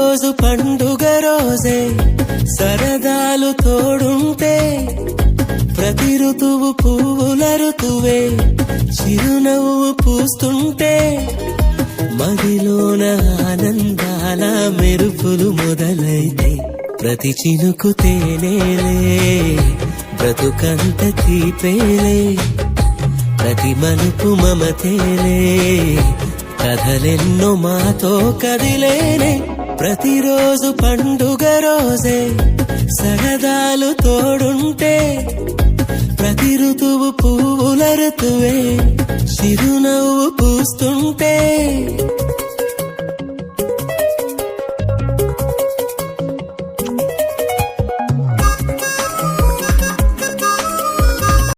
ప్రతిరోజు పండుగ రోజే సరదాలు తోడుంటే ప్రతి ఋతువు పువ్వుల ఋతువే చిరునవ్వు పూస్తుంటే మదిలోన ఆనందాల మెరుపులు మొదలైతే ప్రతి చినుకు తేనేలే బ్రతుకంత తీపేలే ప్రతి మలుపు మమతేలే కథలెన్నో మాతో కదిలేనే ప్రతిరోజు పండుగ రోజే సరదాలు తోడుంటే ప్రతి ఋతువు పువ్వుల ఋతువే చిరునవ్వు పూస్తుంటే